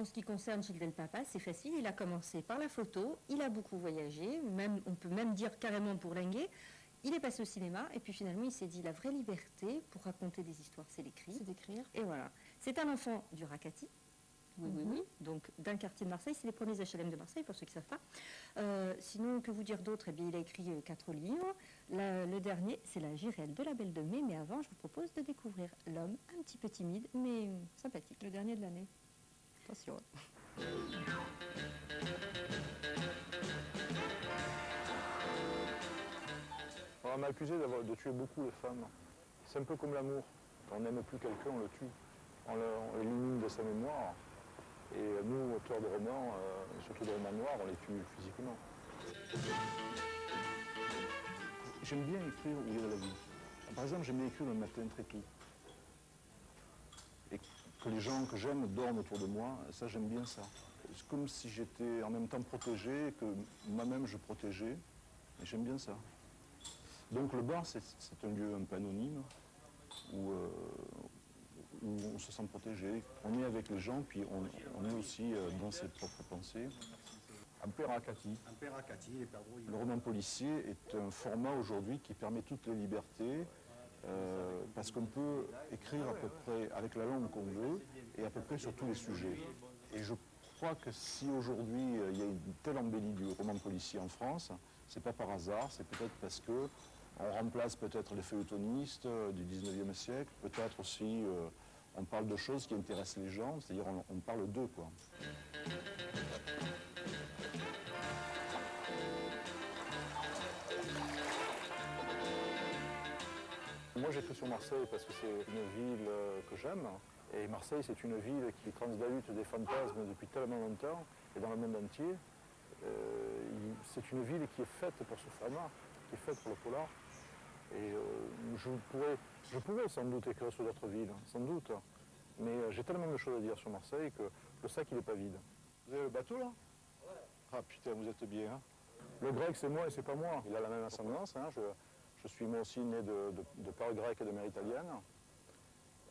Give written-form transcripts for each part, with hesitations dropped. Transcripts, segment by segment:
En ce qui concerne Gilles Delpapa, c'est facile, il a commencé par la photo, il a beaucoup voyagé, on peut même dire carrément bourlinguer. Il est passé au cinéma et puis finalement il s'est dit la vraie liberté pour raconter des histoires, c'est l'écrit. C'est d'écrire. Et voilà. C'est un enfant du Rakati. Oui. Donc d'un quartier de Marseille, c'est les premiers HLM de Marseille pour ceux qui ne savent pas. Sinon, que vous dire d'autre? Eh bien, il a écrit 4 livres. Le dernier, c'est La Girelle de la Belle de Mai. Mais avant, je vous propose de découvrir l'homme un petit peu timide, mais sympathique, le dernier de l'année. Attention. On m'a accusé de tuer beaucoup les femmes. C'est un peu comme l'amour. Quand on n'aime plus quelqu'un, on le tue. On l'élimine de sa mémoire. Et nous, auteurs de romans, surtout de romans noirs, on les tue physiquement. J'aime bien écrire où il y a de la vie. Par exemple, j'aime bien écrire le matin très tôt. Et que les gens que j'aime dorment autour de moi, ça j'aime bien ça. C'est comme si j'étais en même temps protégé, que moi-même je protégeais. Et j'aime bien ça. Donc le bar, c'est un lieu un peu anonyme, où on se sent protégé. On est avec les gens, puis on est aussi dans ses propres pensées. Amper Rakati. Le roman policier est un format aujourd'hui qui permet toutes les libertés, parce qu'on peut écrire à peu près avec la langue qu'on veut et à peu près sur tous les sujets. Et je crois que si aujourd'hui il y a une telle embellie du roman policier en France, c'est pas par hasard, c'est peut-être parce que on remplace peut-être les feuilletonistes du 19e siècle, peut-être aussi on parle de choses qui intéressent les gens, c'est-à-dire on parle d'eux, quoi. Moi j'écris sur Marseille parce que c'est une ville que j'aime, et Marseille c'est une ville qui transdalute des fantasmes depuis tellement longtemps, et dans le monde entier, c'est une ville qui est faite pour ce format, qui est faite pour le polar. Et je pourrais sans doute écrire sur d'autres villes, sans doute. Mais j'ai tellement de choses à dire sur Marseille que le sac il n'est pas vide. Vous avez le bateau là? Ouais. Ah putain, vous êtes bien. Hein, le grec c'est moi et c'est pas moi. Il a la même ascendance. Hein, je suis moi aussi né de père grec et de mère italienne.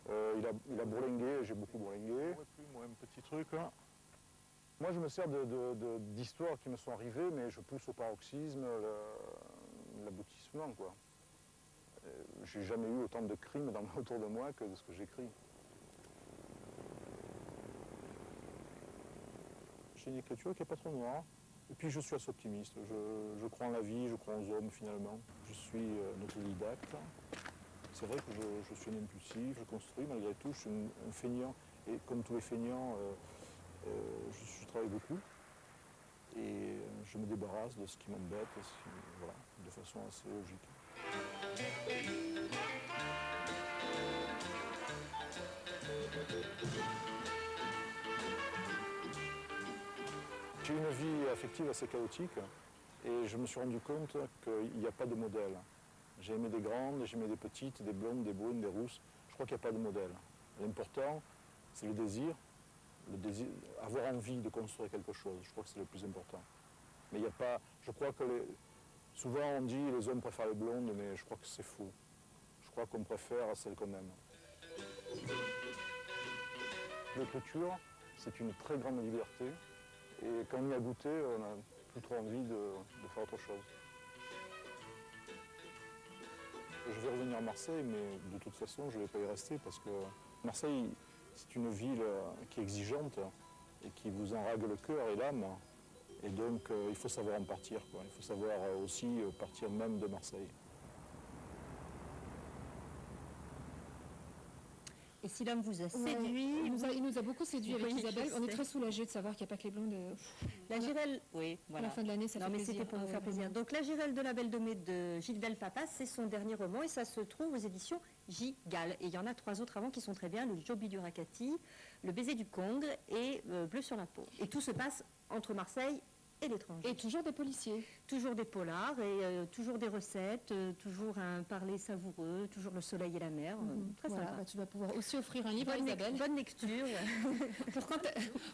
Il a bourlingué, j'ai beaucoup bourlingué. Moi un petit truc là. Moi je me sers d'histoires qui me sont arrivées, mais je pousse au paroxysme l'aboutissement, quoi. J'ai jamais eu autant de crimes autour de moi que de ce que j'écris. J'ai une écriture qui n'est pas trop noire. Et puis je suis assez optimiste. Je crois en la vie, je crois aux hommes finalement. Je suis un autodidacte. C'est vrai que je suis un impulsif, je construis malgré tout. Je suis un feignant. Et comme tous les feignants, je travaille beaucoup. Et je me débarrasse de ce qui m'embête, voilà, de façon assez logique. J'ai une vie affective assez chaotique et je me suis rendu compte qu'il n'y a pas de modèle. J'ai aimé des grandes, j'ai aimé des petites, des blondes, des brunes, des rousses. Je crois qu'il n'y a pas de modèle. L'important, c'est le désir, avoir envie de construire quelque chose. Je crois que c'est le plus important. Mais il n'y a pas... Je crois que souvent on dit les hommes préfèrent les blondes, mais je crois que c'est faux. Je crois qu'on préfère celles qu'on aime. L'écriture, c'est une très grande liberté. Et quand on y a goûté, on n'a plus trop envie de faire autre chose. Je vais revenir à Marseille, mais de toute façon, je ne vais pas y rester parce que Marseille, c'est une ville qui est exigeante et qui vous enrague le cœur et l'âme. Et donc, il faut savoir en partir, quoi. Il faut savoir aussi partir même de Marseille. Et si l'homme vous a séduit... Il nous a beaucoup séduit avec Isabelle. On est très soulagés de savoir qu'il n'y a pas que les blondes. La Girelle, oui, voilà. À la fin de l'année, ça fait plaisir. Non, mais c'était pour nous faire plaisir. Donc, La Girelle de la Belle de Mai de Gilles Delpapa, c'est son dernier roman et ça se trouve aux éditions J-Gal. Et il y en a 3 autres avant qui sont très bien, Le Joby du Rakati, Le Baiser du Congre et Bleu sur la peau. Et tout se passe entre Marseille et l'étranger. Et toujours des policiers. Toujours des polars et toujours des recettes, toujours un parler savoureux, toujours le soleil et la mer. Très sympa. Bah, tu vas pouvoir aussi offrir un livre à Isabelle. Bonne lecture.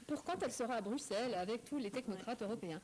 pour quand elle sera à Bruxelles avec tous les technocrates européens.